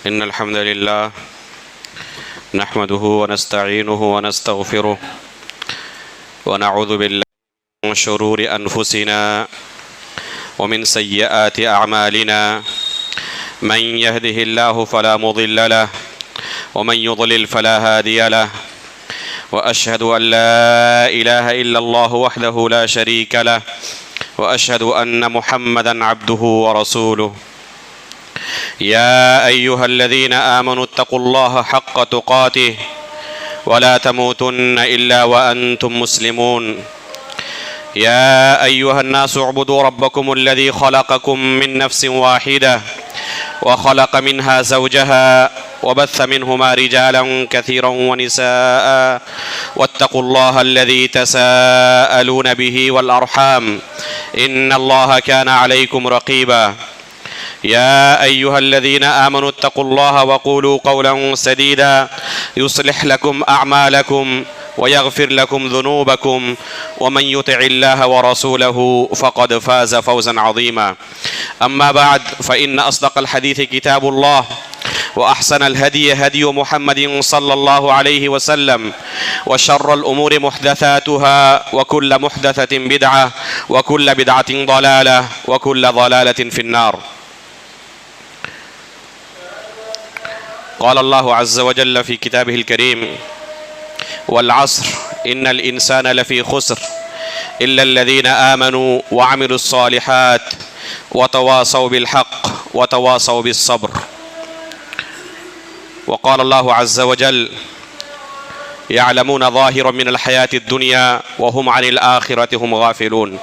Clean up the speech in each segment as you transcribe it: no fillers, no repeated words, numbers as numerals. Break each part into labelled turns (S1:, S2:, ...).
S1: إن الحمد لله نحمده ونستعينه ونستغفره ونعوذ بالله من شرور أنفسنا ومن سيئات أعمالنا من يهده الله فلا مضل له ومن يضلل فلا هادي له وأشهد أن لا إله إلا الله وحده لا شريك له وأشهد أن محمدًا عبده ورسوله يا أيها الذين آمنوا اتقوا الله حق تقاته ولا تموتن إلا وأنتم مسلمون يا أيها الناس اعبدوا ربكم الذي خلقكم من نفس واحدة وخلق منها زوجها وبث منهما رجالا كثيرا ونساء واتقوا الله الذي تساءلون به والأرحام إن الله كان عليكم رقيبا يا أيها الذين آمنوا اتقوا الله وقولوا قولا سديدا يصلح لكم أعمالكم ويغفر لكم ذنوبكم ومن يطع الله ورسوله فقد فاز فوزا عظيما أما بعد فإن أصدق الحديث كتاب الله وأحسن الهدي هدي محمد صلى الله عليه وسلم وشر الأمور محدثاتها وكل محدثة بدعة وكل بدعة ضلالة وكل ضلالة في النار قال الله عز وجل في كتابه الكريم والعصر إن الإنسان لفي خسر إلا الذين آمنوا وعملوا الصالحات وتواصوا بالحق وتواصوا بالصبر وقال الله عز وجل يعلمون ظاهرا من الحياة الدنيا وهم عن الآخرة هم غافلون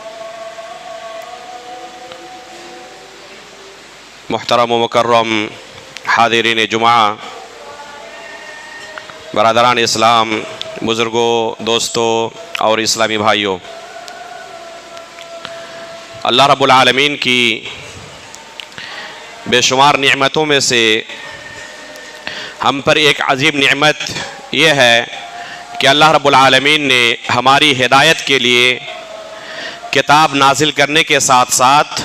S1: محترم و مکرم حاضرین جمعہ، برادران اسلام، بزرگوں، دوستوں اور اسلامی بھائیوں، اللہ رب العالمین کی بے شمار نعمتوں میں سے ہم پر ایک عظیم نعمت یہ ہے کہ اللہ رب العالمین نے ہماری ہدایت کے لیے کتاب نازل کرنے کے ساتھ ساتھ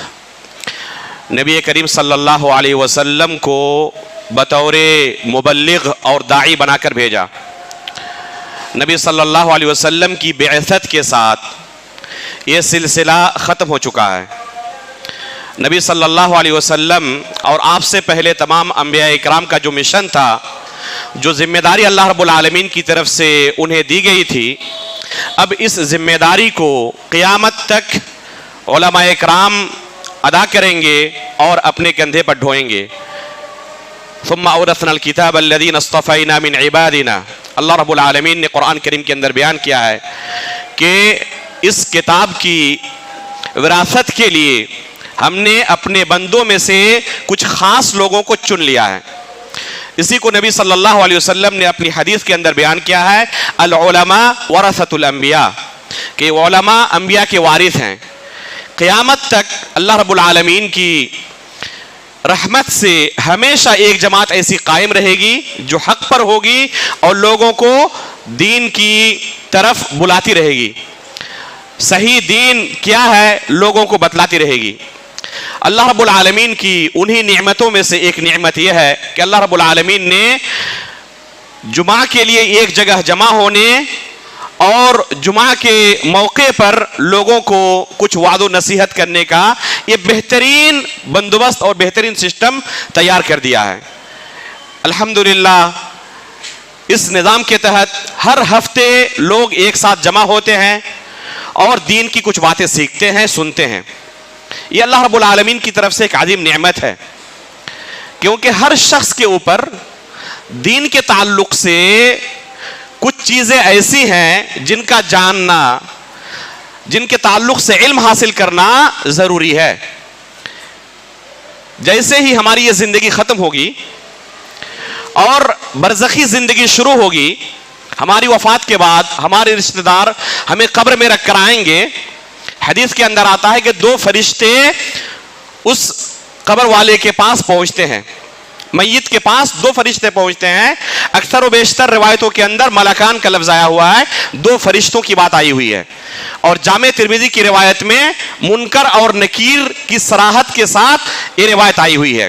S1: نبی کریم صلی اللہ علیہ وسلم کو بطور مبلغ اور داعی بنا کر بھیجا۔ نبی صلی اللہ علیہ وسلم کی بعثت کے ساتھ یہ سلسلہ ختم ہو چکا ہے۔ نبی صلی اللہ علیہ وسلم اور آپ سے پہلے تمام انبیاء اکرام کا جو مشن تھا، جو ذمہ داری اللہ رب العالمین کی طرف سے انہیں دی گئی تھی، اب اس ذمہ داری کو قیامت تک علماء اکرام ادا کریں گے اور اپنے کندھے پر ڈھوئیں گے۔ ثم اورثنا الكتاب الذين اصطفينا من عبادنا، اللہ رب العالمین نے قرآن کریم کے اندر بیان کیا ہے کہ اس کتاب کی وراثت کے لیے ہم نے اپنے بندوں میں سے کچھ خاص لوگوں کو چن لیا ہے۔ اسی کو نبی صلی اللہ علیہ وسلم نے اپنی حدیث کے اندر بیان کیا ہے، العلماء ورثۃ الانبیاء، کہ علماء انبیاء کے وارث ہیں۔ قیامت تک اللہ رب العالمین کی رحمت سے ہمیشہ ایک جماعت ایسی قائم رہے گی جو حق پر ہوگی اور لوگوں کو دین کی طرف بلاتی رہے گی، صحیح دین کیا ہے لوگوں کو بتلاتی رہے گی۔ اللہ رب العالمین کی انہی نعمتوں میں سے ایک نعمت یہ ہے کہ اللہ رب العالمین نے جمعہ کے لیے ایک جگہ جمع ہونے اور جمعہ کے موقع پر لوگوں کو کچھ وعظ و نصیحت کرنے کا یہ بہترین بندوبست اور بہترین سسٹم تیار کر دیا ہے۔ الحمدللہ اس نظام کے تحت ہر ہفتے لوگ ایک ساتھ جمع ہوتے ہیں اور دین کی کچھ باتیں سیکھتے ہیں، سنتے ہیں۔ یہ اللہ رب العالمین کی طرف سے ایک عظیم نعمت ہے، کیونکہ ہر شخص کے اوپر دین کے تعلق سے کچھ چیزیں ایسی ہیں جن کا جاننا، جن کے تعلق سے علم حاصل کرنا ضروری ہے۔ جیسے ہی ہماری یہ زندگی ختم ہوگی اور برزخی زندگی شروع ہوگی، ہماری وفات کے بعد ہمارے رشتہ دار ہمیں قبر میں رکھ کر آئیں گے۔ حدیث کے اندر آتا ہے کہ دو فرشتے اس قبر والے کے پاس پہنچتے ہیں، میت کے پاس دو فرشتے پہنچتے ہیں۔ اکثر و بیشتر روایتوں کے اندر ملکان کا لفظ آیا ہوا ہے، دو فرشتوں کی بات آئی ہوئی ہے، اور جامع ترمذی کی روایت میں منکر اور نکیر کی صراحت کے ساتھ یہ روایت آئی ہوئی ہے۔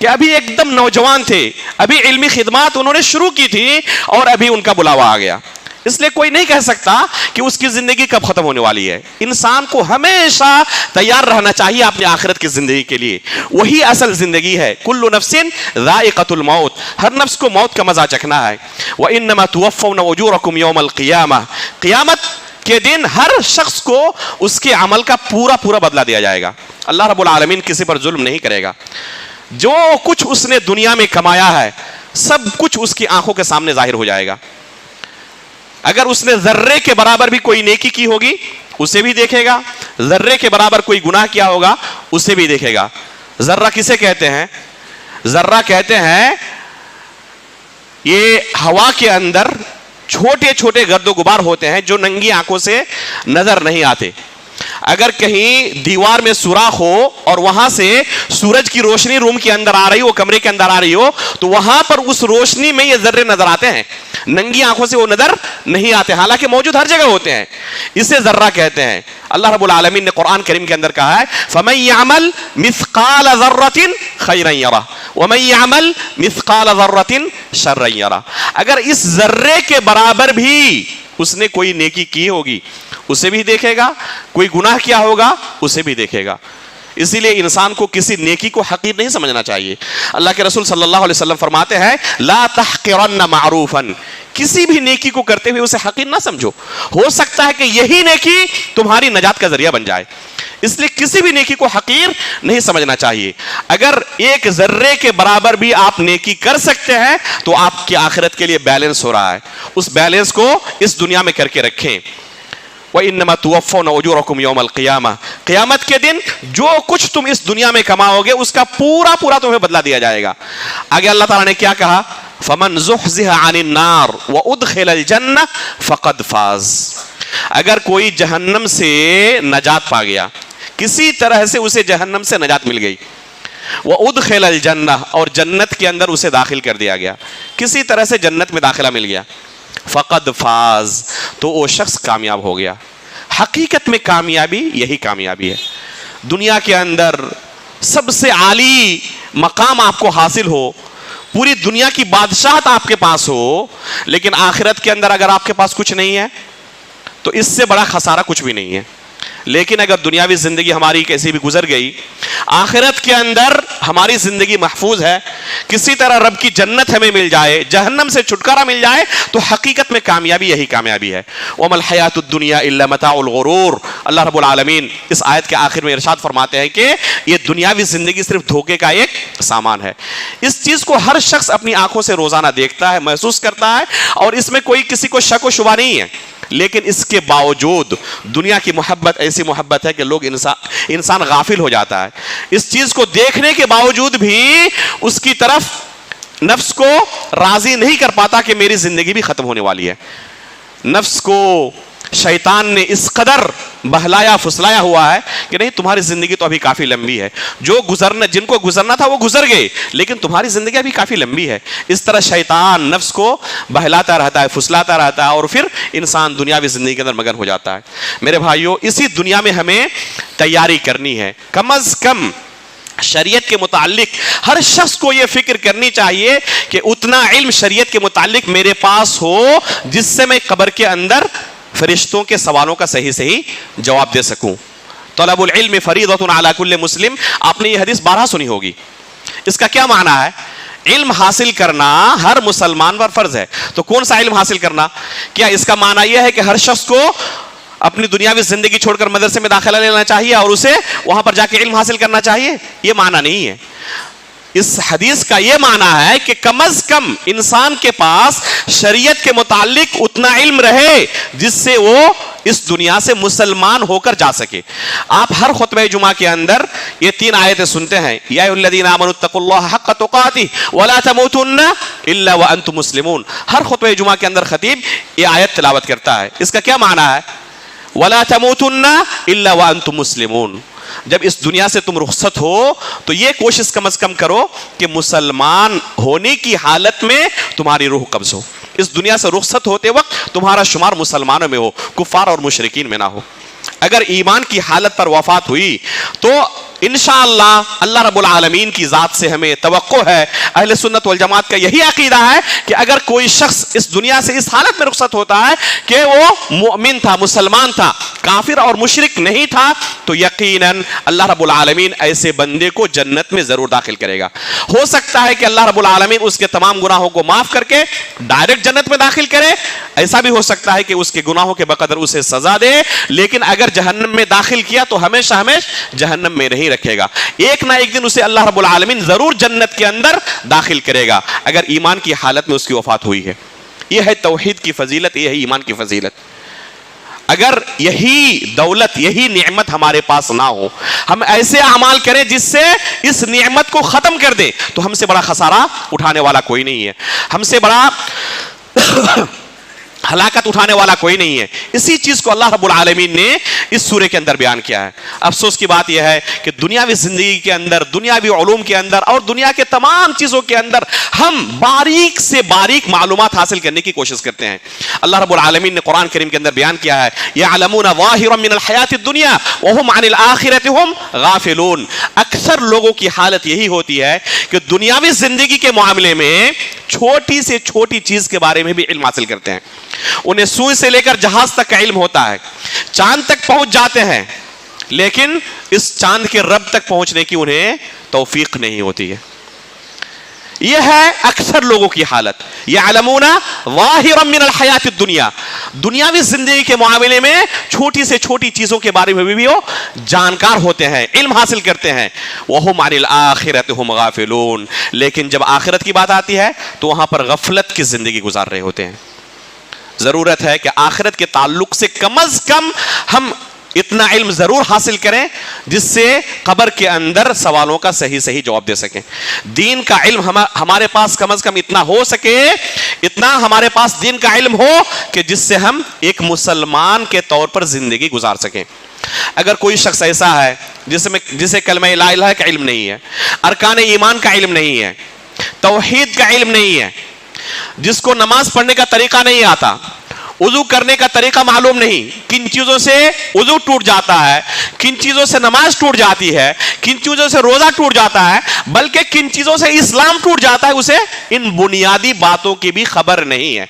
S1: کہ ابھی ایک دم نوجوان تھے, ابھی علمی خدمات انہوں نے شروع کی تھی اور ابھی ان کا بلاوا آ گیا. اس لیے کوئی نہیں کہہ سکتا کہ اس کی زندگی کب ختم ہونے والی ہے. انسان کو ہمیشہ تیار رہنا چاہیے اپنی آخرت کی زندگی کے لیے, وہی اصل زندگی ہے. کل نفس ذائقۃ الموت, ہر نفس کو موت کا مزہ چکھنا ہے. وانما توفون اجورکم یوم القیامہ, قیامت کے دن ہر شخص کو اس کے عمل کا پورا پورا بدلہ دیا جائے گا. اللہ رب العالمین کسی پر ظلم نہیں کرے گا. جو کچھ اس نے دنیا میں کمایا ہے سب کچھ اس کی آنکھوں کے سامنے ظاہر ہو جائے گا. اگر اس نے ذرے کے برابر بھی کوئی نیکی کی ہوگی اسے بھی دیکھے گا, ذرے کے برابر کوئی گناہ کیا ہوگا اسے بھی دیکھے گا. ذرہ کسے کہتے ہیں؟ ذرہ کہتے ہیں یہ ہوا کے اندر چھوٹے چھوٹے گرد و غبار ہوتے ہیں جو ننگی آنکھوں سے نظر نہیں آتے. اگر کہیں دیوار میں سوراخ ہو اور وہاں سے سورج کی روشنی روم کے اندر آ رہی ہو, کمرے کے اندر آ رہی ہو, تو وہاں پر اس روشنی میں یہ ذرے نظر آتے ہیں, ننگی آنکھوں سے وہ نظر نہیں آتے, حالانکہ موجود ہر جگہ ہوتے ہیں. اسے ذرہ کہتے ہیں. اللہ رب العالمین نے قرآن کریم کے اندر کہا ہے فَمَن يَعْمَلْ مِثْقَالَ ذَرَّةٍ خَيْرًا يَرَهُ وَمَن يَعْمَلْ مِثْقَالَ ذَرَّةٍ شَرًّا يَرَهُ. اگر اس ذرے کے برابر بھی اس نے کوئی نیکی کی ہوگی اسے بھی دیکھے گا, کوئی گناہ کیا ہوگا اسے بھی دیکھے گا. اسی لیے انسان کو کسی نیکی کو حقیر نہیں سمجھنا چاہیے. اللہ کے رسول صلی اللہ علیہ وسلم فرماتے ہیں لا تحقرن معروفا, کسی بھی نیکی کو کرتے ہوئے اسے حقیر نہ سمجھو, ہو سکتا ہے کہ یہی نیکی تمہاری نجات کا ذریعہ بن جائے. اس لیے کسی بھی نیکی کو حقیر نہیں سمجھنا چاہیے. اگر ایک ذرے کے برابر بھی آپ نیکی کر سکتے ہیں تو آپ کی آخرت کے لیے بیلنس ہو رہا ہے. اس بیلنس کو اس دنیا میں کر کے رکھیں. وَإِنَّمَا تُوَفَّوْنَ أُجُورَكُمْ يَوْمَ الْقِيَامَةِ, قیامت کے دن جو کچھ تم اس دنیا میں کماؤ گے اس کا پورا پورا تمہیں بدلہ دیا جائے گا. آگے اللہ تعالیٰ نے کیا کہا فَمَنْ زُحْزِحَ عَنِ النَّارِ وَأُدْخِلَ الْجَنَّةَ فَقَدْ فَازَ. اگر کوئی جہنم سے نجات پا گیا, کسی طرح سے اسے جہنم سے نجات مل گئی, وَأُدْخِلَ الْجَنَّةَ, اور جنت کے اندر اسے داخل کر دیا گیا, کسی طرح سے جنت میں داخلہ مل گیا, فقد فاز, تو وہ شخص کامیاب ہو گیا. حقیقت میں کامیابی یہی کامیابی ہے. دنیا کے اندر سب سے عالی مقام آپ کو حاصل ہو, پوری دنیا کی بادشاہت آپ کے پاس ہو, لیکن آخرت کے اندر اگر آپ کے پاس کچھ نہیں ہے تو اس سے بڑا خسارہ کچھ بھی نہیں ہے. لیکن اگر دنیاوی زندگی ہماری کیسی بھی گزر گئی, آخرت کے اندر ہماری زندگی محفوظ ہے, کسی طرح رب کی جنت ہمیں مل جائے, جہنم سے چھٹکارا مل جائے, تو حقیقت میں کامیابی یہی کامیابی ہے. وَمَا الْحَيَاةُ الدُّنْيَا إِلَّا مَتَاعُ الْغُرُورِ. اللہ رب العالمین اس آیت کے آخر میں ارشاد فرماتے ہیں کہ یہ دنیاوی زندگی صرف دھوکے کا ایک سامان ہے. اس چیز کو ہر شخص اپنی آنکھوں سے روزانہ دیکھتا ہے, محسوس کرتا ہے, اور اس میں کوئی کسی کو شک و شبہ نہیں ہے. لیکن اس کے باوجود دنیا کی محبت ایسی محبت ہے کہ لوگ انسان غافل ہو جاتا ہے. اس چیز کو دیکھنے کے باوجود بھی اس کی طرف نفس کو راضی نہیں کر پاتا کہ میری زندگی بھی ختم ہونے والی ہے. نفس کو شیطان نے اس قدر بہلایا پھسلایا ہوا ہے کہ نہیں, تمہاری زندگی تو ابھی کافی لمبی ہے, جن کو گزرنا تھا وہ گزر گئے, لیکن تمہاری زندگی ابھی کافی لمبی ہے. اس طرح شیطان نفس کو بہلاتا رہتا ہے, پھسلاتا رہتا ہے, اور پھر انسان دنیاوی زندگی کے اندر مگن ہو جاتا ہے. میرے بھائیوں, اسی دنیا میں ہمیں تیاری کرنی ہے. کم از کم شریعت کے متعلق ہر شخص کو یہ فکر کرنی چاہیے کہ اتنا علم شریعت کے متعلق میرے پاس ہو جس سے میں قبر کے اندر فرشتوں کے سوالوں کا صحیح جواب دے سکوں. طلب العلم فریضۃ علی کل مسلم, آپ نے یہ حدیث 12 سنی ہوگی. اس کا کیا معنی ہے؟ علم حاصل کرنا ہر مسلمان پر فرض ہے. تو کون سا علم حاصل کرنا؟ کیا اس کا معنی یہ ہے کہ ہر شخص کو اپنی دنیاوی زندگی چھوڑ کر مدرسے میں داخلہ لینا چاہیے اور اسے وہاں پر جا کے علم حاصل کرنا چاہیے؟ یہ معنی نہیں ہے. اس حدیث کا یہ معنی ہے کہ کم از کم انسان کے پاس شریعت کے متعلق اتنا علم رہے جس سے وہ اس دنیا سے مسلمان ہو کر جا سکے. آپ ہر خطبہ جمعہ کے اندر یہ 3 آیتیں سنتے ہیں, یا ایھا الذین آمنوا اتقوا اللہ حق تقاتہ ولا تموتن الا وانتم مسلمون. ہر خطبہ جمعہ کے اندر خطیب یہ آیت تلاوت کرتا ہے. اس کا کیا معنی ہے؟ ولا تموتن الا وانتم مسلمون. جب اس دنیا سے تم رخصت ہو تو یہ کوشش کم از کم کرو کہ مسلمان ہونے کی حالت میں تمہاری روح قبض ہو. اس دنیا سے رخصت ہوتے وقت تمہارا شمار مسلمانوں میں ہو, کفار اور مشرکین میں نہ ہو. اگر ایمان کی حالت پر وفات ہوئی تو انشاءاللہ اللہ رب العالمین کی ذات سے ہمیں توقع ہے، اہل سنت والجماعت کا یہی عقیدہ ہے کہ اگر کوئی شخص اس دنیا سے اس حالت میں رخصت ہوتا ہے کہ وہ مؤمن تھا، مسلمان تھا، کافر اور مشرک نہیں تھا، تو یقیناً اللہ رب العالمین ایسے بندے کو جنت میں ضرور داخل کرے گا۔ ہو سکتا ہے کہ اللہ رب العالمین اس کے تمام گناہوں کو معاف کر کے ڈائریکٹ جنت میں داخل کرے، ایسا بھی ہو سکتا ہے کہ اس کے گناہوں کے بقدر اسے سزا دے، لیکن اگر جہنم میں داخل کیا تو ہمیشہ ہمیشہ جہنم میں نہیں رکھے گا، ایک نہ ایک دن اسے اللہ رب العالمین ضرور جنت کے اندر داخل کرے گا اگر ایمان کی حالت میں اس کی وفات ہوئی ہے۔ یہ ہے توحید کی فضیلت، یہ ہے ایمان کی فضیلت۔ اگر یہی دولت، یہی نعمت ہمارے پاس نہ ہو، ہم ایسے اعمال کریں جس سے اس نعمت کو ختم کر دے، تو ہم سے بڑا خسارہ اٹھانے والا کوئی نہیں ہے، ہم سے بڑا ہلاکت اٹھانے والا کوئی نہیں ہے۔ اسی چیز کو اللہ رب العالمین نے اس سورے کے اندر بیان کیا ہے۔ افسوس کی بات یہ ہے کہ دنیاوی زندگی کے اندر، دنیاوی علوم کے اندر اور دنیا کے تمام چیزوں کے اندر ہم باریک سے باریک معلومات حاصل کرنے کی کوشش کرتے ہیں۔ اللہ رب العالمین نے قرآن کریم کے اندر بیان کیا ہے، یعلمون ظاہرا من الحیات الدنیا وہم عن الآخرۃ ہم غافلون۔ اکثر لوگوں کی حالت یہی ہوتی ہے کہ دنیاوی زندگی کے معاملے میں چھوٹی سے چھوٹی چیز کے بارے میں بھی علم حاصل کرتے ہیں، انہیں سوئی سے لے کر جہاز تک کا علم ہوتا ہے، چاند تک پہنچ جاتے ہیں، لیکن اس چاند کے رب تک پہنچنے کی انہیں توفیق نہیں ہوتی ہے۔ یہ ہے اکثر لوگوں کی حالت، یعلمون ظاہرا من الحیات الدنیا، دنیاوی زندگی کے معاملے میں چھوٹی سے چھوٹی چیزوں کے بارے میں بھی وہ جانکار ہوتے ہیں، علم حاصل کرتے ہیں، وہم عن الآخرۃ ہم غافلون، لیکن جب آخرت کی بات آتی ہے تو وہاں پر غفلت کی زندگی گزار رہے ہوتے ہیں۔ ضرورت ہے کہ آخرت کے تعلق سے کم از کم ہم اتنا علم ضرور حاصل کریں جس سے قبر کے اندر سوالوں کا صحیح صحیح جواب دے سکیں۔ دین کا علم ہمارے پاس کم از کم اتنا ہو سکے، اتنا ہمارے پاس دین کا علم ہو کہ جس سے ہم ایک مسلمان کے طور پر زندگی گزار سکیں۔ اگر کوئی شخص ایسا ہے جسے کلمہ لا الہ کا علم نہیں ہے، ارکان ایمان کا علم نہیں ہے، توحید کا علم نہیں ہے، جس کو نماز پڑھنے کا طریقہ نہیں آتا، وضو کرنے کا طریقہ معلوم نہیں، کن چیزوں سے وضو ٹوٹ جاتا ہے، کن چیزوں سے نماز ٹوٹ جاتی ہے، کن چیزوں سے روزہ ٹوٹ جاتا ہے، بلکہ کن چیزوں سے اسلام ٹوٹ جاتا ہے، اسے ان بنیادی باتوں کی بھی خبر نہیں ہے،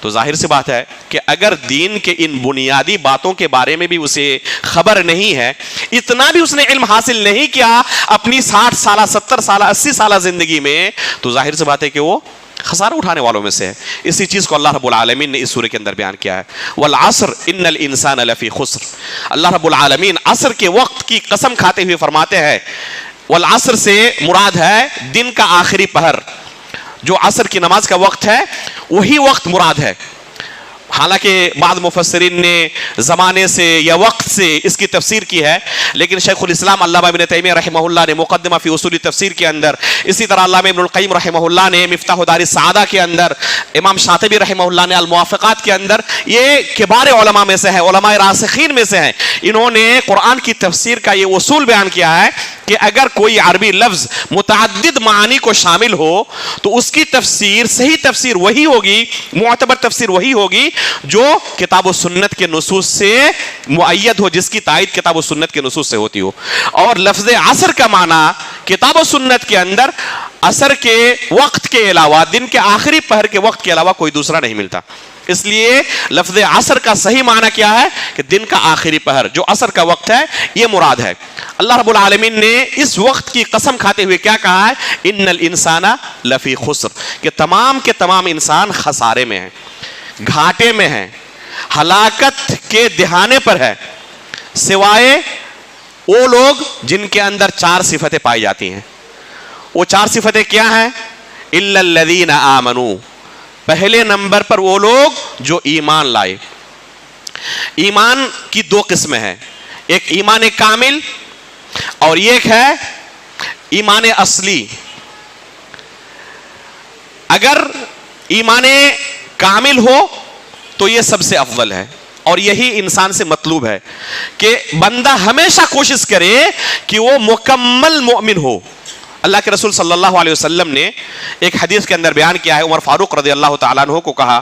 S1: تو ظاہر سی بات ہے کہ اگر دین کے ان بنیادی باتوں کے بارے میں بھی اسے خبر نہیں ہے، اتنا بھی اس نے علم حاصل نہیں کیا اپنی 60 سالہ 70 سالہ 80 سالہ زندگی میں، تو ظاہر سی بات ہے کہ وہ خسارہ اٹھانے والوں میں سے ہے۔ اسی چیز کو اللہ رب العالمین نے اس سورے کے اندر بیان کیا ہے، والعصر ان الانسان لفی خسر۔ اللہ رب العالمین عصر کے وقت کی قسم کھاتے ہوئے فرماتے ہیں، والعصر سے مراد ہے دن کا آخری پہر، جو عصر کی نماز کا وقت ہے وہی وقت مراد ہے۔ حالانکہ بعض مفسرین نے زمانے سے یا وقت سے اس کی تفسیر کی ہے، لیکن شیخ الاسلام علامہ ابن تیمیہ رحمہ اللہ نے مقدمہ فی اصول تفسیر کے اندر، اسی طرح علامہ ابن القیم رحمہ اللہ نے مفتاح دار السعادہ کے اندر، امام شاطبی رحمہ اللہ نے الموافقات کے اندر، یہ کبار علماء میں سے ہیں، علماء راسخین میں سے ہیں، انہوں نے قرآن کی تفسیر کا یہ اصول بیان کیا ہے کہ اگر کوئی عربی لفظ متعدد معانی کو شامل ہو تو اس کی تفسیر، صحیح تفسیر وہی ہوگی، معتبر تفسیر وہی ہوگی جو کتاب و سنت کے نصوص سے مؤید ہو، جس کی تائید کتاب و سنت کے نصوص سے ہوتی ہو۔ اور لفظ عصر کا معنی کتاب و سنت کے اندر عصر کے وقت کے علاوہ، دن کے آخری پہر کے وقت کے علاوہ کوئی دوسرا نہیں ملتا، اس لیے لفظ عصر کا صحیح معنی کیا ہے کہ دن کا آخری پہر، جو عصر کا وقت ہے یہ مراد ہے۔ اللہ رب العالمین نے اس وقت کی قسم کھاتے ہوئے کیا کہا ہے، ان الانسان لفی خسر، کہ تمام کے تمام انسان خسارے میں ہیں، گھاٹے میں ہیں، ہلاکت کے دہانے پر ہے، سوائے وہ لوگ جن کے اندر 4 صفتیں پائی جاتی ہیں۔ وہ 4 صفتیں کیا ہیں؟ الا الذین آمنوا، پہلے نمبر پر وہ لوگ جو ایمان لائے۔ ایمان کی 2 قسمیں ہیں، ایک ایمان کامل اور ایک ہے ایمان اصلی۔ اگر ایمان کامل ہو تو یہ سب سے افضل ہے، اور یہی انسان سے مطلوب ہے کہ بندہ ہمیشہ کوشش کرے کہ وہ مکمل مومن ہو۔ اللہ کے رسول صلی اللہ علیہ وسلم نے ایک حدیث کے اندر بیان کیا ہے، عمر فاروق رضی اللہ تعالیٰ عنہ کو کہا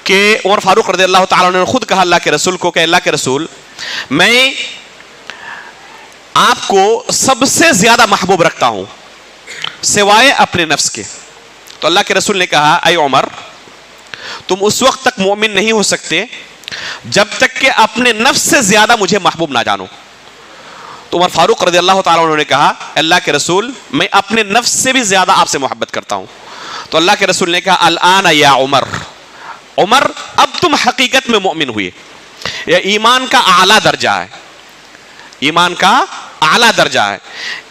S1: کہ عمر فاروق رضی اللہ تعالیٰ عنہ نے خود کہا اللہ کے رسول کو کہ اللہ کے رسول، میں آپ کو سب سے زیادہ محبوب رکھتا ہوں سوائے اپنے نفس کے. تو اللہ کے رسول نے کہا اے عمر تم اس وقت تک مومن نہیں ہو سکتے جب تک کہ اپنے نفس سے زیادہ مجھے محبوب نہ جانو. تو عمر فاروق رضی اللہ تعالیٰ عنہ نے کہا اللہ کے رسول میں اپنے نفس سے بھی زیادہ آپ سے محبت کرتا ہوں. تو اللہ کے رسول نے کہا الآن یا عمر، عمر اب تم حقیقت میں مومن ہوئے. یہ ایمان کا اعلیٰ درجہ ہے، ایمان کا اعلیٰ درجہ ہے.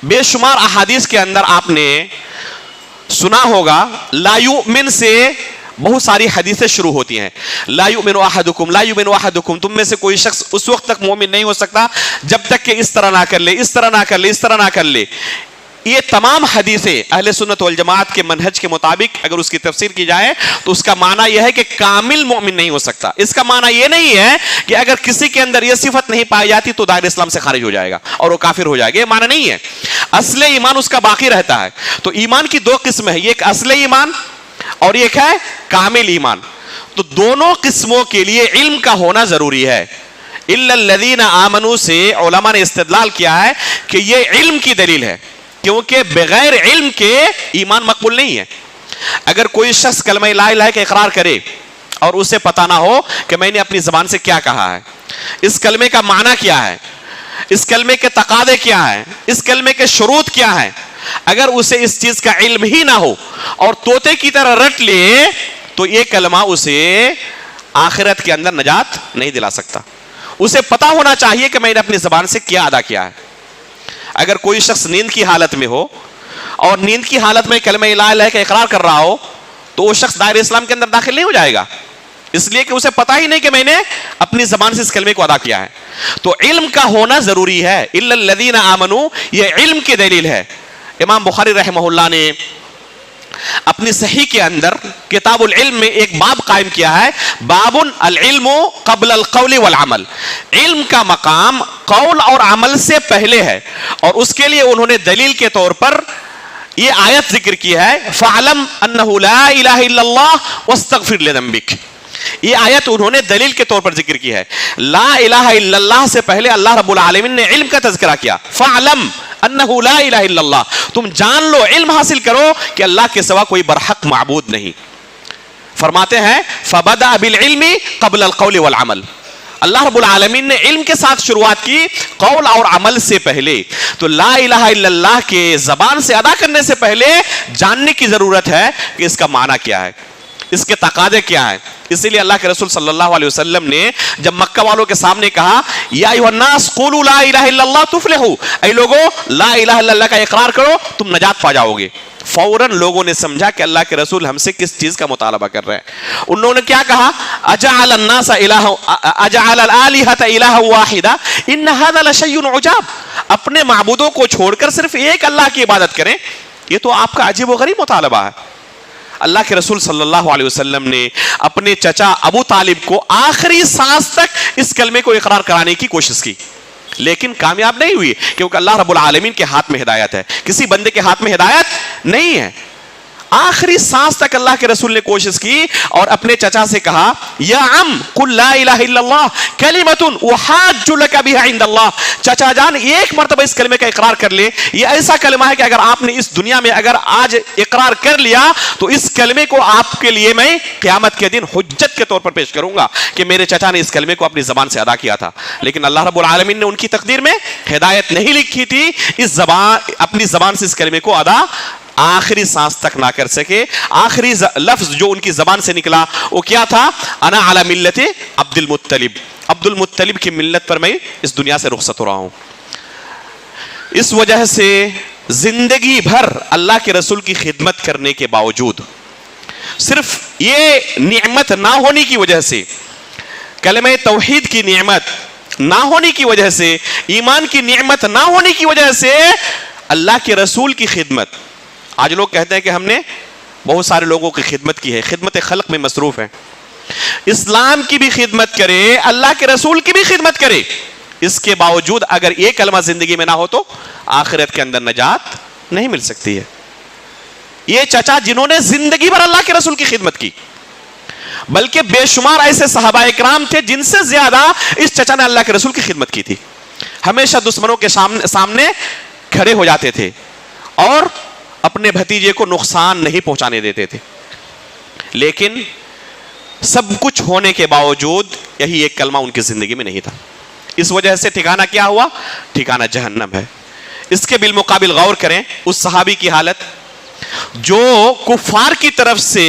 S1: بے شمار احادیث کے اندر آپ نے سنا ہوگا لا یؤمن سے بہت ساری حدیثیں شروع ہوتی ہیں. لا یؤمن احدکم، لا یؤمن احدکم، تم میں سے کوئی شخص اس وقت تک مومن نہیں ہو سکتا جب تک کہ اس طرح نہ کر لے، اس طرح نہ کر لے، اس طرح نہ کر لے. یہ تمام حدیثیں اہل سنت والجماعت کے منہج کے مطابق اگر اس کی تفسیر کی جائے تو اس کا معنی یہ ہے کہ کامل مومن نہیں ہو سکتا. اس کا معنی یہ نہیں ہے کہ اگر کسی کے اندر یہ صفت نہیں پائی جاتی تو دائرہ اسلام سے خارج ہو جائے گا اور وہ کافر ہو جائے گا. یہ معنی نہیں ہے. اصل ایمان اس کا باقی رہتا ہے. تو ایمان کی دو قسمیں ہیں، یہ ایک اصل ایمان اور ایک ہے کامل ایمان. تو دونوں قسموں کے لیے علم کا ہونا ضروری ہے. الا الذین آمنوا سے علماء نے استدلال کیا ہے کہ یہ علم کی دلیل ہے، کیونکہ بغیر علم کے ایمان مقبول نہیں ہے. اگر کوئی شخص کلمہ لا الہ کا اقرار کرے اور اسے پتہ نہ ہو کہ میں نے اپنی زبان سے کیا کہا ہے، اس کلمے کا معنی کیا ہے، اس کلمے کے تقاضے کیا ہیں، اس کلمے کے شروط کیا ہیں، اگر اسے اس چیز کا علم ہی نہ ہو اور طوطے کی طرح رٹ لے تو یہ کلمہ اسے آخرت کے اندر نجات نہیں دلا سکتا. اسے پتہ ہونا چاہیے کہ میں نے اپنی زبان سے کیا ادا کیا ہے. اگر کوئی شخص نیند کی حالت میں ہو اور نیند کی حالت میں کلمہ لا الہ کا اقرار کر رہا ہو تو وہ شخص دائرہ اسلام کے اندر داخل نہیں ہو جائے گا، اس لیے کہ اسے پتہ ہی نہیں کہ میں نے اپنی زبان سے اس کلمے کو ادا کیا ہے. تو علم کا ہونا ضروری ہے. الا الذین آمنوا یہ علم کی دلیل ہے. امام بخاری رحمہ اللہ نے اپنی صحیح کے اندر کتاب العلم میں ایک باب قائم کیا ہے، باب العلم قبل القول والعمل. علم کا مقام قول اور عمل سے پہلے ہے، اور اس کے لیے انہوں نے دلیل کے طور پر یہ آیت ذکر کی ہے فَعْلَمْ أَنَّهُ لَا إِلَهَ إِلَّا اللَّهُ وَاسْتَغْفِرْ لِذَنبِكَ. یہ آیت انہوں نے دلیل کے طور پر ذکر کی ہے. لا الہ الا اللہ سے پہلے اللہ رب العالمین نے علم کا تذکرہ کیا. فَعْلَمْ أَنَّهُ لَا إِلَهَ إِلَّا اللَّهُ، تم جان لو، علم حاصل کرو کہ اللہ کے سوا کوئی برحق معبود نہیں. فرماتے ہیں فَبَدَأَ بِالْعِلْمِ قَبْلَ الْقَوْلِ وَالْعَمَلِ. اللہ رب العالمین نے علم کے ساتھ شروعات کی قول اور عمل سے پہلے. تو لا الہ الا اللہ کے زبان سے ادا کرنے سے پہلے جاننے کی ضرورت ہے کہ اس کا معنی کیا ہے، اس کے تقاضے کیا ہیں. اسی لیے اللہ کے رسول صلی اللہ علیہ وسلم نے جب مکہ والوں کے سامنے کہا یا ایھا الناس قولوا لا الہ الا اللہ تفلحوا، اے لوگو لا الہ الا اللہ کا اقرار کرو تم نجات پا جاؤ گے. فوراً لوگوں نے سمجھا کہ اللہ کے رسول ہم سے کس چیز کا مطالبہ کر رہے ہیں. انہوں نے کیا کہا اجعل الناس اجعل الالهة الها واحدة ان هذا لشيء عجاب. اپنے معبودوں کو چھوڑ کر صرف ایک اللہ کی عبادت کریں، یہ تو آپ کا عجیب و غریب مطالبہ ہے. اللہ کے رسول صلی اللہ علیہ وسلم نے اپنے چچا ابو طالب کو آخری سانس تک اس کلمے کو اقرار کرانے کی کوشش کی، لیکن کامیاب نہیں ہوئی، کیونکہ اللہ رب العالمین کے ہاتھ میں ہدایت ہے، کسی بندے کے ہاتھ میں ہدایت نہیں ہے. آخری سانس تک اللہ کے رسول نے کوشش کی اور اپنے چچا سے کہا یا عم قل لا الہ الا اللہ کلمۃ احاج لک بها عند اللہ. چچا جان ایک مرتبہ اس کلمے کا اقرار کر لے، یہ ایسا کلمہ ہے کہ اگر آپ نے اس دنیا میں اگر آج اقرار کر لیا تو اس کلمے کو آپ کے لیے میں قیامت کے دن حجت کے طور پر پیش کروں گا کہ میرے چچا نے اس کلمے کو اپنی زبان سے ادا کیا تھا. لیکن اللہ رب العالمین نے ان کی تقدیر میں ہدایت نہیں لکھی تھی، اس زبان اپنی زبان سے اس کلمے کو ادا آخری سانس تک نہ کر سکے. آخری لفظ جو ان کی زبان سے نکلا وہ کیا تھا انا علی ملت عبد المطلب. عبد المطلب کی ملت پر میں اس دنیا سے رخصت ہو رہا ہوں. اس وجہ سے زندگی بھر اللہ کے رسول کی خدمت کرنے کے باوجود صرف یہ نعمت نہ ہونے کی وجہ سے، کلمہ توحید کی نعمت نہ ہونے کی وجہ سے، ایمان کی نعمت نہ ہونے کی وجہ سے اللہ کے رسول کی خدمت. آج لوگ کہتے ہیں کہ ہم نے بہت سارے لوگوں کی خدمت کی ہے، خدمت خلق میں مصروف ہیں. اسلام کی بھی خدمت کرے، اللہ کے رسول کی بھی خدمت کرے، اس کے باوجود اگر یہ کلمہ زندگی میں نہ ہو تو آخرت کے اندر نجات نہیں مل سکتی ہے. یہ چچا جنہوں نے زندگی بھر اللہ کے رسول کی خدمت کی، بلکہ بے شمار ایسے صحابہ اکرام تھے جن سے زیادہ اس چچا نے اللہ کے رسول کی خدمت کی تھی. ہمیشہ دشمنوں کے سامنے کھڑے ہو جاتے تھے اور اپنے بھتیجے کو نقصان نہیں پہنچانے دیتے تھے. لیکن سب کچھ ہونے کے باوجود یہی ایک کلمہ ان کی زندگی میں نہیں تھا. اس وجہ سے ٹھکانہ کیا ہوا؟ ٹھکانہ جہنم ہے. اس کے بالمقابل غور کریں اس صحابی کی حالت جو کفار کی طرف سے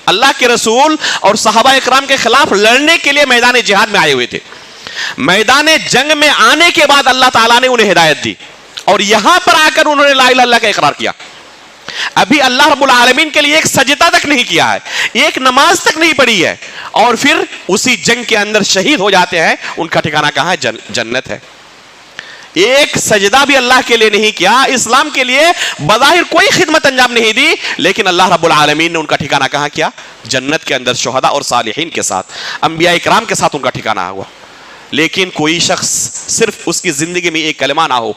S1: اللہ کے رسول اور صحابہ اکرام کے خلاف لڑنے کے لیے میدان جہاد میں آئے ہوئے تھے. میدان جنگ میں آنے کے بعد اللہ تعالیٰ نے انہیں ہدایت دی اور یہاں پر آ کر انہوں نے لا الہ الا اللہ کا اقرار کیا. ابھی اللہ رب العالمین کے لیے ایک سجدہ تک نہیں کیا ہے, ایک نماز تک نہیں پڑھی ہے, اور پھر اسی جنگ کے اندر شہید ہو جاتے ہیں. ان کا ٹھکانہ کہاں ہے؟ جنت ہے. ایک سجدہ بھی اللہ کے لیے نہیں کیا, اسلام کے لیے بظاہر کوئی خدمت انجام نہیں دی, لیکن اللہ رب العالمین نے ان کا ٹھکانہ کہاں کیا؟ جنت کے اندر شہداء اور صالحین کے ساتھ, انبیاء اکرام کے ساتھ ان کا ٹھکانہ ہوا. لیکن کوئی شخص صرف اس کی زندگی میں ایک کلمہ نہ ہو,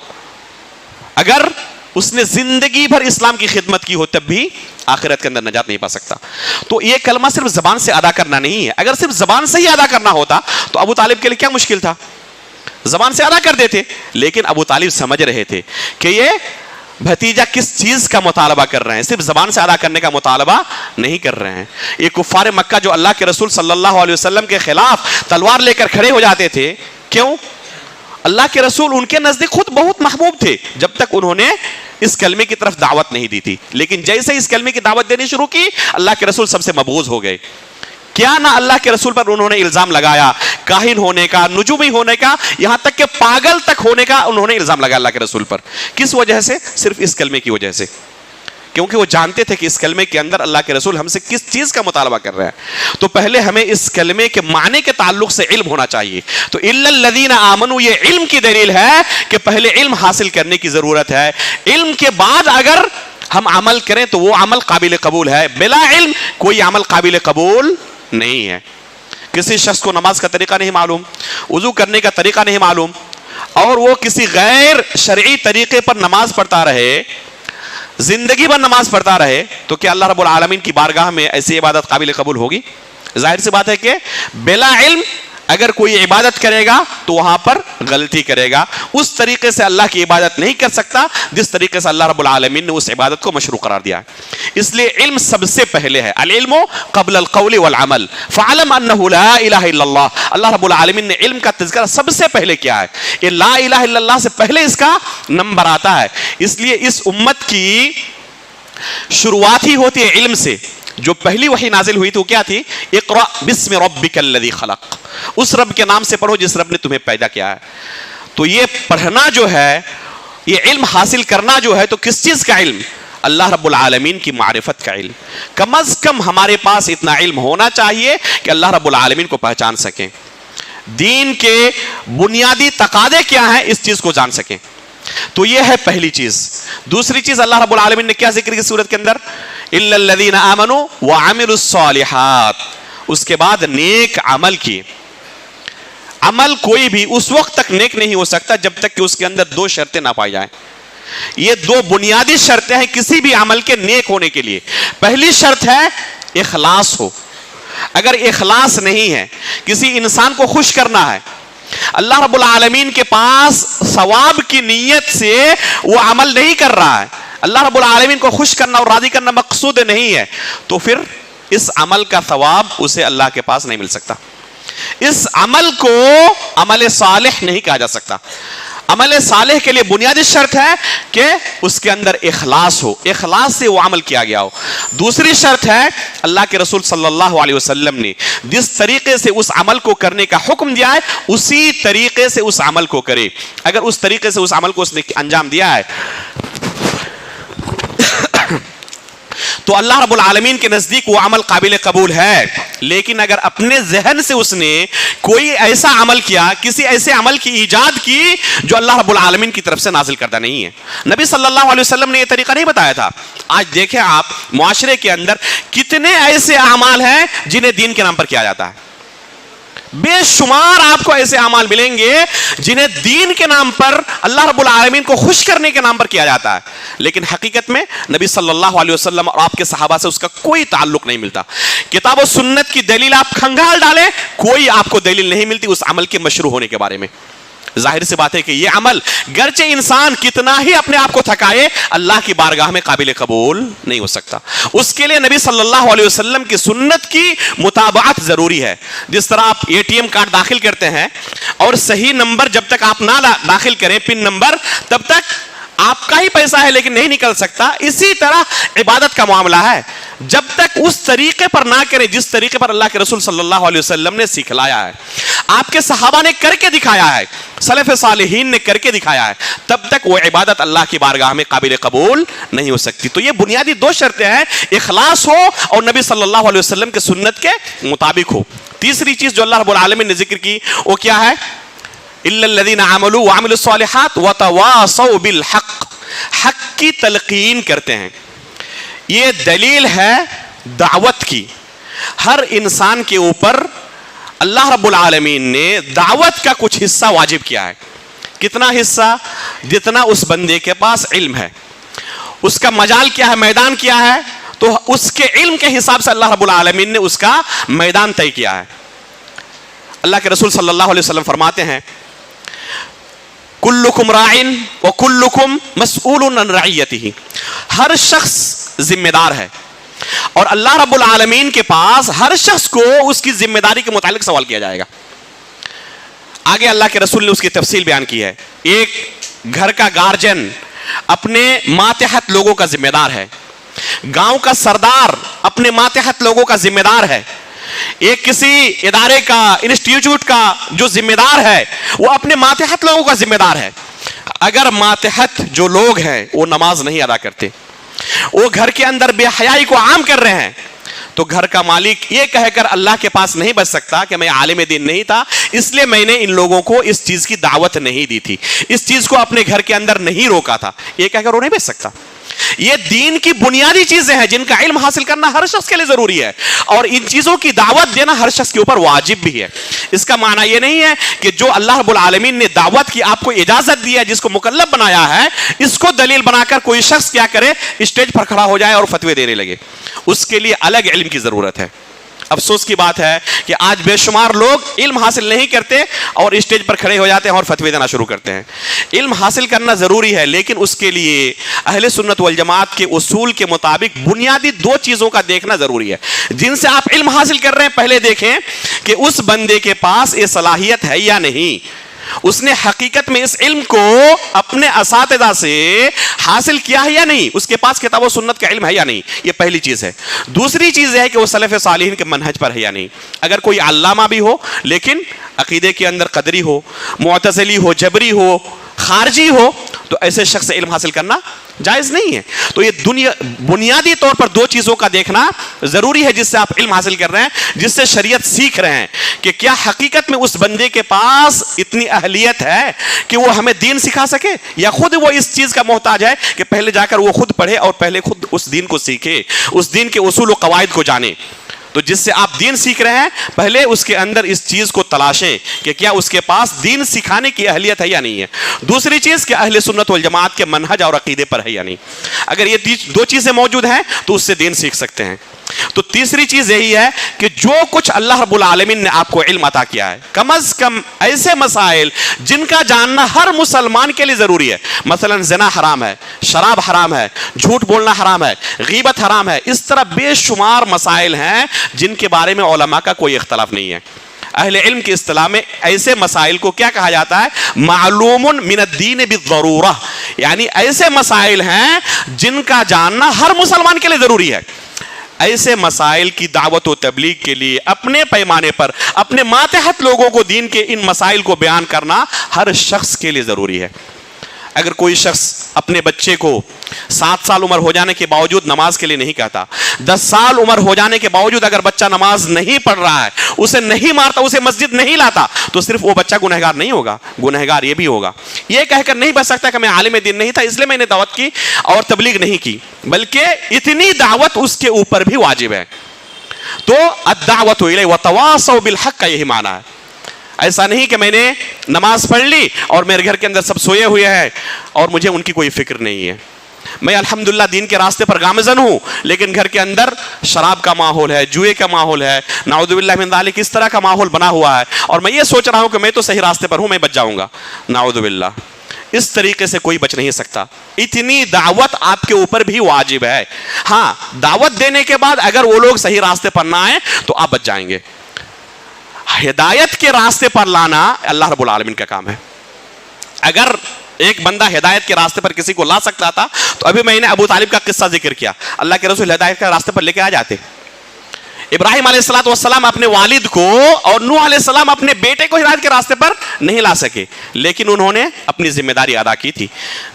S1: اگر اس نے زندگی بھر اسلام کی خدمت کی ہو تب بھی آخرت کے اندر نجات نہیں پا سکتا. تو یہ کلمہ صرف زبان سے ادا کرنا نہیں ہے. اگر صرف زبان سے ہی ادا کرنا ہوتا تو ابو طالب کے لیے کیا مشکل تھا؟ زبان سے ادا کر دیتے. لیکن ابو طالب سمجھ رہے تھے کہ یہ بھتیجا کس چیز کا مطالبہ کر رہے ہیں, صرف زبان سے ادا کرنے کا مطالبہ نہیں کر رہے ہیں. یہ کفار مکہ جو اللہ کے رسول صلی اللہ علیہ وسلم کے خلاف تلوار لے کر کھڑے ہو جاتے تھے, کیوں؟ اللہ کے رسول ان کے نزدیک خود بہت محبوب تھے جب تک انہوں نے اس کلمے کی طرف دعوت نہیں دی تھی. لیکن جیسے اس کلمے کی دعوت دینی شروع کی, اللہ کے رسول سب سے مبغوض ہو گئے. کیا نہ اللہ کے رسول پر انہوں نے الزام لگایا کاہن ہونے کا, نجومی ہونے کا, یہاں تک کہ پاگل تک ہونے کا انہوں نے الزام لگایا اللہ کے رسول پر. کس وجہ سے؟ صرف اس کلمے کی وجہ سے, کیونکہ وہ جانتے تھے کہ اس کلمے کے اندر اللہ کے رسول ہم سے کس چیز کا مطالبہ کر رہے ہیں. تو پہلے ہمیں اس کلمے کے معنی کے تعلق سے علم ہونا چاہیے. تو الا الذین آمنوا, یہ علم کی دلیل ہے کہ پہلے علم حاصل کرنے کی ضرورت ہے. علم کے بعد اگر ہم عمل کریں تو وہ عمل قابل قبول ہے. بلا علم کوئی عمل قابل قبول نہیں ہے. کسی شخص کو نماز کا طریقہ نہیں معلوم, وضو کرنے کا طریقہ نہیں معلوم, اور وہ کسی غیر شرعی طریقے پر نماز پڑھتا رہے, زندگی بھر نماز پڑھتا رہے, تو کیا اللہ رب العالمین کی بارگاہ میں ایسی عبادت قابل قبول ہوگی؟ ظاہر سی بات ہے کہ بلا علم اگر کوئی عبادت کرے گا تو وہاں پر غلطی کرے گا. اس طریقے سے اللہ کی عبادت نہیں کر سکتا جس طریقے سے اللہ رب العالمین نے اس عبادت کو مشروع قرار دیا ہے. اس لیے علم سب سے پہلے ہے. العلم قبل القول والعمل فعلم انه لا الہ الا اللہ. اللہ رب العالمین نے علم کا تذکرہ سب سے پہلے کیا ہے. یہ لا الہ الا اللہ سے پہلے اس کا نمبر آتا ہے. اس لیے اس امت کی شروعات ہی ہوتی ہے علم سے. جو پہلی وحی نازل ہوئی تو کیا تھی؟ اقرأ بسم ربک الذی خلق, اس رب کے نام سے پڑھو جس رب نے تمہیں پیدا کیا ہے. تو یہ پڑھنا جو ہے, یہ علم حاصل کرنا جو ہے, تو کس چیز کا علم؟ اللہ رب العالمین کی معرفت کا علم. کم از کم ہمارے پاس اتنا علم ہونا چاہیے کہ اللہ رب العالمین کو پہچان سکیں, دین کے بنیادی تقاضے کیا ہیں اس چیز کو جان سکیں. تو یہ ہے پہلی چیز. دوسری چیز اللہ رب العالمین نے کیا ذکر کی سورت کے اندر؟ الا الذین آمنوا وعملوا الصالحات. اس کے بعد نیک عمل کی. عمل کوئی بھی اس وقت تک نیک نہیں ہو سکتا جب تک کہ اس کے اندر دو شرطیں نہ پائی جائیں. یہ دو بنیادی شرطیں ہیں کسی بھی عمل کے نیک ہونے کے لیے. پہلی شرط ہے اخلاص ہو. اگر اخلاص نہیں ہے, کسی انسان کو خوش کرنا ہے, اللہ رب العالمین کے پاس ثواب کی نیت سے وہ عمل نہیں کر رہا ہے, اللہ رب العالمین کو خوش کرنا اور راضی کرنا مقصود نہیں ہے, تو پھر اس عمل کا ثواب اسے اللہ کے پاس نہیں مل سکتا. اس عمل کو عمل صالح نہیں کہا جا سکتا. عمل صالح کے لیے بنیادی شرط ہے کہ اس کے اندر اخلاص ہو, اخلاص سے وہ عمل کیا گیا ہو. دوسری شرط ہے اللہ کے رسول صلی اللہ علیہ وسلم نے جس طریقے سے اس عمل کو کرنے کا حکم دیا ہے اسی طریقے سے اس عمل کو کرے. اگر اس طریقے سے اس عمل کو اس نے انجام دیا ہے تو اللہ رب العالمین کے نزدیک وہ عمل قابل قبول ہے. لیکن اگر اپنے ذہن سے اس نے کوئی ایسا عمل کیا, کسی ایسے عمل کی ایجاد کی جو اللہ رب العالمین کی طرف سے نازل کردہ نہیں ہے, نبی صلی اللہ علیہ وسلم نے یہ طریقہ نہیں بتایا تھا. آج دیکھیں آپ معاشرے کے اندر کتنے ایسے اعمال ہیں جنہیں دین کے نام پر کیا جاتا ہے. بے شمار آپ کو ایسے اعمال ملیں گے جنہیں دین کے نام پر, اللہ رب العالمین کو خوش کرنے کے نام پر کیا جاتا ہے, لیکن حقیقت میں نبی صلی اللہ علیہ وسلم اور آپ کے صحابہ سے اس کا کوئی تعلق نہیں ملتا. کتاب و سنت کی دلیل آپ کھنگال ڈالیں, کوئی آپ کو دلیل نہیں ملتی اس عمل کے مشروع ہونے کے بارے میں. ظاہر سی بات ہے کہ یہ عمل گرچہ انسان کتنا ہی اپنے آپ کو تھکائے اللہ کی بارگاہ میں قابل قبول نہیں ہو سکتا. اس کے لیے نبی صلی اللہ علیہ وسلم کی سنت کی متابعت ضروری ہے. جس طرح آپ ATM کارڈ داخل کرتے ہیں اور صحیح نمبر جب تک آپ نہ داخل کریں پن نمبر تب تک آپ کا ہی پیسہ ہے لیکن نہیں نکل سکتا, اسی طرح عبادت کا معاملہ ہے. جب تک اس طریقے پر نہ کریں جس طریقے پر اللہ کے رسول صلی اللہ علیہ وسلم نے سکھلایا ہے, آپ کے صحابہ نے کر کے دکھایا ہے, سلف صالحین نے کر کے دکھایا ہے, تب تک وہ عبادت اللہ کی بارگاہ میں قابل قبول نہیں ہو سکتی. تو یہ بنیادی دو شرطیں ہیں, اخلاص ہو اور نبی صلی اللہ علیہ وسلم کے سنت کے مطابق ہو. تیسری چیز جو اللہ رب العالمین نے ذکر کی وہ کیا ہے؟ الا الذين عملوا وعملوا الصالحات وتواصوا بالحق, حق کی تلقین کرتے ہیں. یہ دلیل ہے دعوت کی. ہر انسان کے اوپر اللہ رب العالمین نے دعوت کا کچھ حصہ واجب کیا ہے. کتنا حصہ؟ جتنا اس بندے کے پاس علم ہے. اس کا مجال کیا ہے, میدان کیا ہے, تو اس کے علم کے حساب سے اللہ رب العالمین نے اس کا میدان طے کیا ہے. اللہ کے رسول صلی اللہ علیہ وسلم فرماتے ہیں کلکم راعن وکلکم مسئول عن رعیتہ, ہر شخص ذمہ دار ہے اور اللہ رب العالمین کے پاس ہر شخص کو اس کی ذمہ داری کے متعلق سوال کیا جائے گا. آگے اللہ کے رسول نے اس کی تفصیل بیان کی ہے. ایک گھر کا گارجن اپنے ماتحت لوگوں کا ذمہ دار ہے, گاؤں کا سردار اپنے ماتحت لوگوں کا ذمہ دار ہے, ایک کسی ادارے کا انسٹیٹیوٹ کا جو ذمہ دار ہے وہ اپنے ماتحت لوگوں کا ذمہ دار ہے. اگر ماتحت جو لوگ ہیں وہ نماز نہیں ادا کرتے, وہ گھر کے اندر بے حیائی کو عام کر رہے ہیں, تو گھر کا مالک یہ کہہ کر اللہ کے پاس نہیں بچ سکتا کہ میں عالم دین نہیں تھا اس لیے میں نے ان لوگوں کو اس چیز کی دعوت نہیں دی تھی, اس چیز کو اپنے گھر کے اندر نہیں روکا تھا, یہ کہہ کر وہ نہیں بچ سکتا. یہ دین کی بنیادی چیزیں ہیں جن کا علم حاصل کرنا ہر شخص کے لیے ضروری ہے, اور ان چیزوں کی دعوت دینا ہر شخص کے اوپر واجب بھی ہے. اس کا معنی یہ نہیں ہے کہ جو اللہ رب العالمین نے دعوت کی آپ کو اجازت دی ہے, جس کو مکلف بنایا ہے, اس کو دلیل بنا کر کوئی شخص کیا کرے, اسٹیج پر کھڑا ہو جائے اور فتوے دینے لگے. اس کے لیے الگ علم کی ضرورت ہے. افسوس کی بات ہے کہ آج بے شمار لوگ علم حاصل نہیں کرتے اور اسٹیج پر کھڑے ہو جاتے ہیں اور فتوے دینا شروع کرتے ہیں. علم حاصل کرنا ضروری ہے, لیکن اس کے لیے اہل سنت والجماعت کے اصول کے مطابق بنیادی دو چیزوں کا دیکھنا ضروری ہے. جن سے آپ علم حاصل کر رہے ہیں پہلے دیکھیں کہ اس بندے کے پاس یہ صلاحیت ہے یا نہیں, اس نے حقیقت میں اس علم کو اپنے اساتذہ سے حاصل کیا ہے یا نہیں, اس کے پاس کتاب و سنت کا علم ہے یا نہیں, یہ پہلی چیز ہے. دوسری چیز یہ ہے کہ وہ سلف صالحین کے منہج پر ہے یا نہیں. اگر کوئی علامہ بھی ہو لیکن عقیدے کے اندر قدری ہو, معتزلی ہو, جبری ہو, خارجی ہو, تو ایسے شخص سے علم حاصل کرنا جائز نہیں ہے. تو یہ بنیادی طور پر دو چیزوں کا دیکھنا ضروری ہے جس سے آپ علم حاصل کر رہے ہیں, جس سے شریعت سیکھ رہے ہیں کہ کیا حقیقت میں اس بندے کے پاس اتنی اہلیت ہے کہ وہ ہمیں دین سکھا سکے, یا خود وہ اس چیز کا محتاج ہے کہ پہلے جا کر وہ خود پڑھے اور پہلے خود اس دین کو سیکھے, اس دین کے اصول و قواعد کو جانے. تو جس سے آپ دین سیکھ رہے ہیں پہلے اس کے اندر اس چیز کو تلاشیں کہ کیا اس کے پاس دین سکھانے کی اہلیت ہے یا نہیں ہے. دوسری چیز کہ اہل سنت والجماعت کے منہج اور عقیدے پر ہے یا نہیں. اگر یہ دو چیزیں موجود ہیں تو اس سے دین سیکھ سکتے ہیں. تو تیسری چیز یہی ہے کہ جو کچھ اللہ رب العالمین نے آپ کو علم عطا کیا ہے, کم از کم ایسے مسائل جن کا جاننا ہر مسلمان کے لیے ضروری ہے. مثلا زنا حرام ہے, شراب حرام ہے, جھوٹ بولنا حرام ہے, غیبت حرام ہے, اس طرح بے شمار مسائل ہیں جن کے بارے میں علماء کا کوئی اختلاف نہیں ہے. اہل علم کی اصطلاح میں ایسے مسائل کو کیا کہا جاتا ہے؟ معلوم من الدین بالضرورہ, یعنی ایسے مسائل ہیں جن کا جاننا ہر مسلمان کے لیے ضروری ہے. ایسے مسائل کی دعوت و تبلیغ کے لیے اپنے پیمانے پر اپنے ماتحت لوگوں کو دین کے ان مسائل کو بیان کرنا ہر شخص کے لیے ضروری ہے. اگر کوئی شخص اپنے بچے کو 7 سال عمر ہو جانے کے باوجود نماز کے لیے نہیں کہتا, 10 سال عمر ہو جانے کے باوجود اگر بچہ نماز نہیں پڑھ رہا ہے, اسے نہیں مارتا, اسے مسجد نہیں لاتا, تو صرف وہ بچہ گنہگار نہیں ہوگا, گنہگار یہ بھی ہوگا. یہ کہہ کر نہیں بچ سکتا کہ میں عالم دین نہیں تھا اس لیے میں نے دعوت کی اور تبلیغ نہیں کی, بلکہ اتنی دعوت اس کے اوپر بھی واجب ہے. تو الدعوت الیہ وتواصوا بالحق کا یہی معنی ہے. ایسا نہیں کہ میں نے نماز پڑھ لی اور میرے گھر کے اندر سب سوئے ہوئے ہیں اور مجھے ان کی کوئی فکر نہیں ہے. میں الحمدللہ دین کے راستے پر گامزن ہوں، لیکن گھر کے اندر شراب کا ماحول ہے، جوئے کا ماحول ہے، نعوذ باللہ من ذالک، اس طرح کا ماحول بنا ہوا ہے، اور میں یہ سوچ رہا ہوں کہ میں تو صحیح راستے پر ہوں، میں بچ جاؤں گا، نعوذ باللہ۔ اس طریقے سے کوئی بچ نہیں سکتا۔ اتنی دعوت آپ کے اوپر بھی واجب ہے۔ ہاں، دعوت دینے کے بعد اگر وہ لوگ صحیح راستے پر نہ آئیں تو آپ بچ جائیں گے۔ ہدایت کے راستے پر لانا اللہ رب العالمین کا کام ہے۔ اگر ایک بندہ ہدایت کے راستے پر کسی کو لا سکتا تھا تو ابھی میں نے ابو طالب کا قصہ ذکر کیا، اللہ کے رسول ہدایت کے راستے پر لے کے آ جاتے۔ ابراہیم علیہ السلام اپنے والد کو اور نوح علیہ السلام اپنے بیٹے کو ہدایت کے راستے پر نہیں لا سکے، لیکن انہوں نے اپنی ذمہ داری ادا کی تھی۔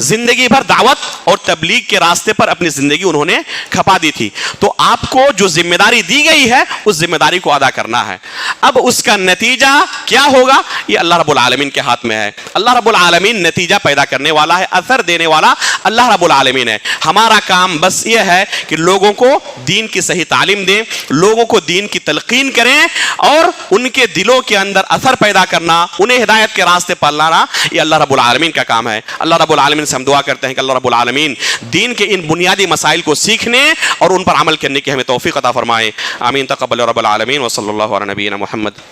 S1: زندگی بھر دعوت اور تبلیغ کے راستے پر اپنی زندگی انہوں نے کھپا دی تھی۔ تو آپ کو جو ذمہ داری دی گئی ہے اس ذمہ داری کو ادا کرنا ہے۔ اب اس کا نتیجہ کیا ہوگا یہ اللہ رب العالمین کے ہاتھ میں ہے۔ اللہ رب العالمین نتیجہ پیدا کرنے والا ہے، اثر دینے والا اللہ رب العالمین ہے۔ ہمارا کام بس یہ ہے کہ لوگوں کو دین کی صحیح تعلیم دیں، لوگوں کو دین کی تلقین کریں اور ان کے دلوں کے اندر اثر پیدا کرنا، انہیں ہدایت کے راستے پر لانا، یہ اللہ رب العالمین کا کام ہے۔ اللہ رب العالمین سے ہم دعا کرتے ہیں کہ اللہ رب العالمین دین کے ان بنیادی مسائل کو سیکھنے اور ان پر عمل کرنے کی ہمیں توفیق عطا فرمائے۔ آمین تقبل رب العالمین وصلی اللہ علی نبینا محمد۔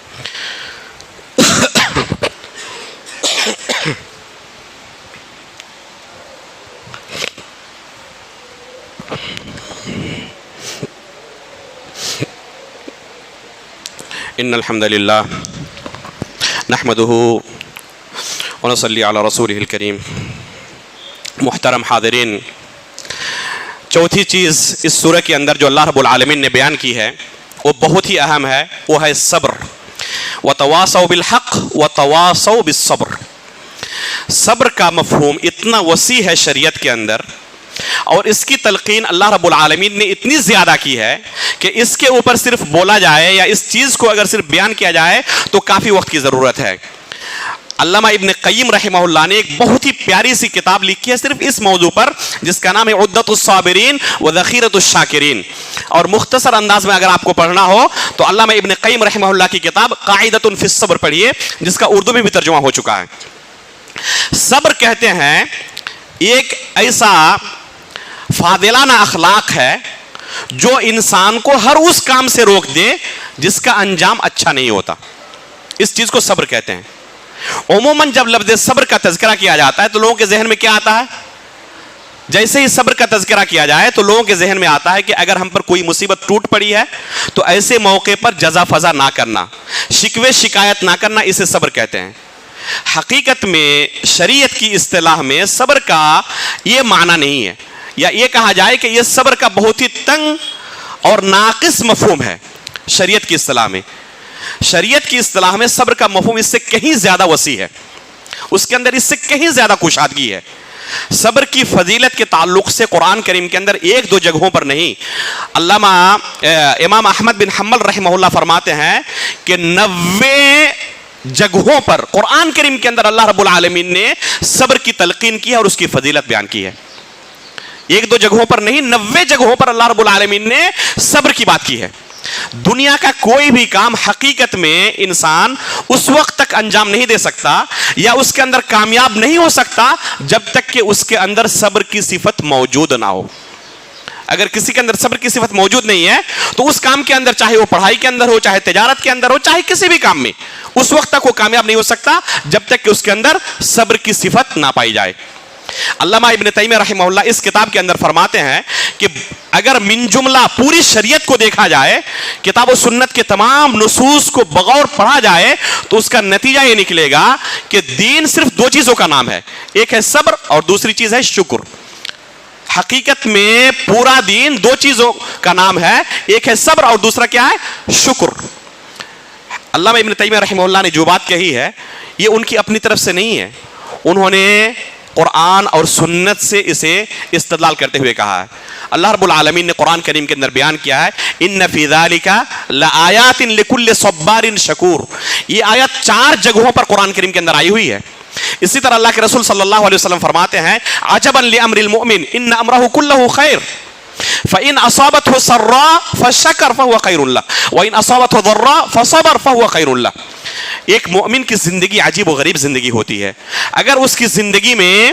S1: ان الحمد للہ نحمده ونصلی علی رسولہ الکریم۔ محترم حاضرین، چوتھی چیز اس سورہ کے اندر جو اللہ رب العالمین نے بیان کی ہے وہ بہت ہی اہم ہے، وہ ہے صبر۔ وتواصوا بالحق وتواصوا بالصبر۔ صبر کا مفہوم اتنا وسیع ہے شریعت کے اندر، اور اس کی تلقین اللہ رب العالمین نے اتنی زیادہ کی ہے کہ اس کے اوپر صرف بولا جائے یا اس چیز کو اگر صرف بیان کیا جائے تو کافی وقت کی ضرورت ہے۔ علامہ ابن قیم رحمہ اللہ نے ایک بہت ہی پیاری سی کتاب لکھی ہے صرف اس موضوع پر، جس کا نام ہے عدت الصابرین و ذخیرۃ الشاکرین، اور مختصر انداز میں اگر آپ کو پڑھنا ہو تو علامہ ابن قیم رحمہ اللہ کی کتاب قاعدۃ فی الصبر پڑھیے، جس کا اردو میں بھی ترجمہ ہو چکا ہے۔ صبر کہتے ہیں ایک ایسا فاضلانہ اخلاق ہے جو انسان کو ہر اس کام سے روک دے جس کا انجام اچھا نہیں ہوتا، اس چیز کو صبر کہتے ہیں۔ عموماً جب لفظ صبر کا تذکرہ کیا جاتا ہے تو لوگوں کے ذہن میں کیا آتا ہے؟ جیسے ہی صبر کا تذکرہ کیا جائے تو لوگوں کے ذہن میں آتا ہے کہ اگر ہم پر کوئی مصیبت ٹوٹ پڑی ہے تو ایسے موقع پر جزا فضا نہ کرنا، شکوے شکایت نہ کرنا، اسے صبر کہتے ہیں۔ حقیقت میں شریعت کی اصطلاح میں صبر کا یہ معنی نہیں ہے، یا یہ کہا جائے کہ یہ صبر کا بہت ہی تنگ اور ناقص مفہوم ہے شریعت کی اصطلاح میں۔ شریعت کی اصطلاح میں صبر کا مفہوم اس سے کہیں زیادہ وسیع ہے، اس کے اندر اس سے کہیں زیادہ کشادگی ہے۔ صبر کی فضیلت کے تعلق سے قرآن کریم کے اندر ایک دو جگہوں پر نہیں، علامہ امام احمد بن حنبل رحمہ اللہ فرماتے ہیں کہ 90 جگہوں پر قرآن کریم کے اندر اللہ رب العالمین نے صبر کی تلقین کی ہے اور اس کی فضیلت بیان کی ہے۔ ایک دو جگہوں پر نہیں، 90 جگہوں پر اللہ رب العالمین نے صبر کی بات کی ہے۔ دنیا کا کوئی بھی کام حقیقت میں انسان اس وقت تک انجام نہیں دے سکتا یا اس کے اندر کامیاب نہیں ہو سکتا جب تک کہ اس کے اندر صبر کی صفت موجود نہ ہو۔ اگر کسی کے اندر صبر کی صفت موجود نہیں ہے تو اس کام کے اندر، چاہے وہ پڑھائی کے اندر ہو، چاہے تجارت کے اندر ہو، چاہے کسی بھی کام میں، اس وقت تک وہ کامیاب نہیں ہو سکتا جب تک کہ اس کے اندر صبر کی صفت نہ پائی جائے۔ علامہ ابن تیمیہ رحمہ اللہ اس کتاب کے اندر فرماتے ہیں کہ اگر من جملہ پوری شریعت کو دیکھا جائے، کتاب و سنت کے تمام نصوص کو بغور پڑھا جائے، تو اس کا نتیجہ یہ نکلے گا کہ دین صرف دو چیزوں کا نام ہے، ایک ہے صبر اور دوسری چیز ہے شکر۔ حقیقت میں پورا دین دو چیزوں کا نام ہے، ایک ہے صبر اور دوسرا کیا ہے؟ شکر۔ علامہ ابن تیمیہ رحمہ اللہ نے جو بات کہی ہے یہ ان کی اپنی طرف سے نہیں ہے، انہوں نے قرآن اور سنت سے اسے استدلال کرتے ہوئے کہا ہے۔ اللہ رب العالمین نے قرآن کریم کے اندر بیان کیا ہے ان فی ذالک لآیات لکل صبار شکور۔ یہ آیت 4 جگہوں پر قرآن کریم کے اندر آئی ہوئی ہے۔ اسی طرح اللہ کے رسول صلی اللہ علیہ وسلم فرماتے ہیں عجبا لامر المؤمن ان امرہ کلہ خیر فإن أصابته سراء فشکر فهو خیر اللہ وإن أصابته ضراء فصبر فهو خیر اللہ۔ ایک مومن کی زندگی عجیب و غریب زندگی ہوتی ہے۔ اگر اس کی زندگی میں